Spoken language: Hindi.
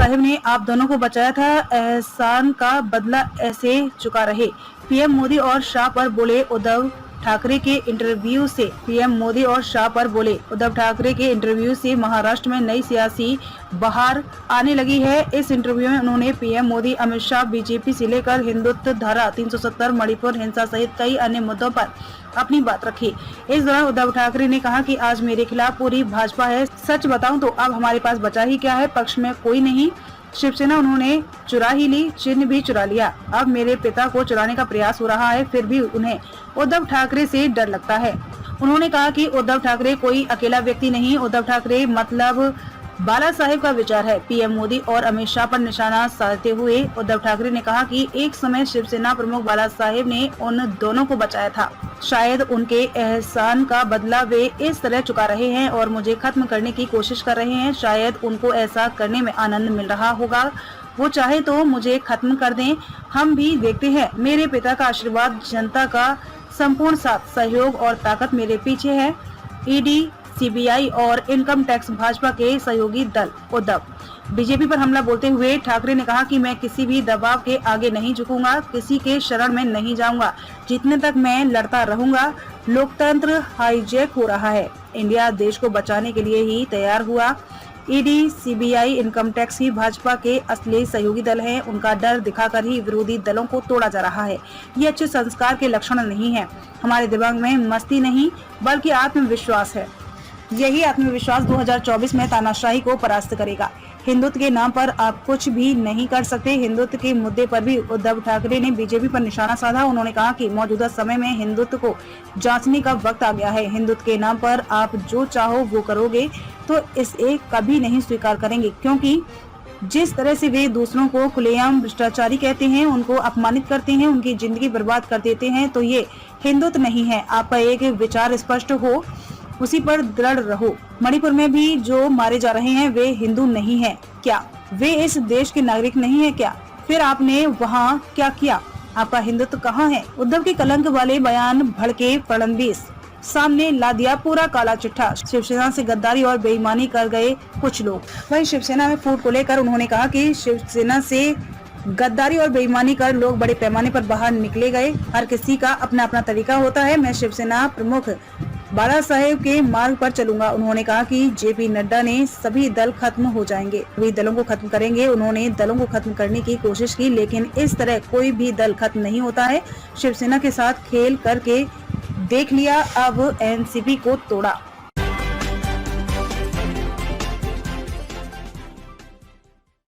साहिब ने आप दोनों को बचाया था, एहसान का बदला ऐसे चुका रहे। पीएम मोदी और शाह पर बोले उद्धव ठाकरे के इंटरव्यू से पीएम मोदी और शाह पर बोले उद्धव ठाकरे के इंटरव्यू से महाराष्ट्र में नई सियासी बहार आने लगी है। इस इंटरव्यू में उन्होंने पीएम मोदी, अमित शाह, बीजेपी से लेकर हिंदुत्व धारा 370, मणिपुर हिंसा सहित कई अन्य मुद्दों पर अपनी बात रखी। इस दौरान उद्धव ठाकरे ने कहा कि आज मेरे खिलाफ पूरी भाजपा है। सच बताऊं तो अब हमारे पास बचा ही क्या है, पक्ष में कोई नहीं। शिवसेना उन्होंने चुरा ही ली, चिन्ह भी चुरा लिया। अब मेरे पिता को चुराने का प्रयास हो रहा है, फिर भी उन्हें उद्धव ठाकरे से डर लगता है। उन्होंने कहा कि उद्धव ठाकरे कोई अकेला व्यक्ति नहीं, उद्धव ठाकरे मतलब बाला साहेब का विचार है। पीएम मोदी और अमित शाह पर निशाना साधते हुए उद्धव ठाकरे ने कहा कि एक समय शिवसेना प्रमुख बाला साहेब ने उन दोनों को बचाया था। शायद उनके एहसान का बदला वे इस तरह चुका रहे हैं और मुझे खत्म करने की कोशिश कर रहे हैं। शायद उनको ऐसा करने में आनंद मिल रहा होगा। वो चाहे तो मुझे खत्म कर दें, हम भी देखते हैं। मेरे पिता का आशीर्वाद, जनता का संपूर्ण साथ, सहयोग और ताकत मेरे पीछे है। ईडी, सीबीआई और इनकम टैक्स भाजपा के सहयोगी दल। उद्धव बीजेपी पर हमला बोलते हुए ठाकरे ने कहा कि मैं किसी भी दबाव के आगे नहीं झुकूंगा, किसी के शरण में नहीं जाऊंगा। जितने तक मैं लड़ता रहूंगा। लोकतंत्र हाईजैक हो रहा है। इंडिया देश को बचाने के लिए ही तैयार हुआ। ईडी, सीबीआई, इनकम टैक्स ही भाजपा के असली सहयोगी दल हैं। उनका डर दिखाकर ही विरोधी दलों को तोड़ा जा रहा है। ये अच्छे संस्कार के लक्षण नहीं है। हमारे दिमाग में मस्ती नहीं बल्कि आत्मविश्वास है। यही आत्मविश्वास 2024 में तानाशाही को परास्त करेगा। हिंदुत्व के नाम पर आप कुछ भी नहीं कर सकते। हिंदुत्व के मुद्दे पर भी उद्धव ठाकरे ने बीजेपी पर निशाना साधा। उन्होंने कहा कि मौजूदा समय में हिंदुत्व को जांचने का वक्त आ गया है। हिंदुत्व के नाम पर आप जो चाहो वो करोगे तो इसे कभी नहीं स्वीकार करेंगे, क्योंकि जिस तरह से वे दूसरों को खुलेआम भ्रष्टाचारी कहते हैं, उनको अपमानित करते हैं, उनकी जिंदगी बर्बाद कर देते हैं, तो ये हिंदुत्व नहीं है। आपका एक विचार स्पष्ट हो, उसी पर दृढ़ रहो। मणिपुर में भी जो मारे जा रहे हैं वे हिंदू नहीं हैं क्या? वे इस देश के नागरिक नहीं है क्या? फिर आपने वहाँ क्या किया? आपका हिंदुत्व कहाँ है? उद्धव के कलंक वाले बयान भड़के फडणवीस सामने ला दिया पूरा काला चिट्ठा। शिवसेना से गद्दारी और बेईमानी कर गए कुछ लोग। वहीं शिवसेना में फूट को लेकर उन्होंने कहा कि शिवसेना से गद्दारी और बेईमानी कर लोग बड़े पैमाने पर बाहर निकले गए। हर किसी का अपना अपना तरीका होता है। मैं शिवसेना प्रमुख बाला साहेब के मार्ग पर चलूंगा। उन्होंने कहा कि जेपी नड्डा ने सभी दल खत्म हो जाएंगे, सभी दलों को खत्म करेंगे। उन्होंने दलों को खत्म करने की कोशिश की, लेकिन इस तरह कोई भी दल खत्म नहीं होता है। शिवसेना के साथ खेल करके देख लिया, अब एनसीपी को तोड़ा।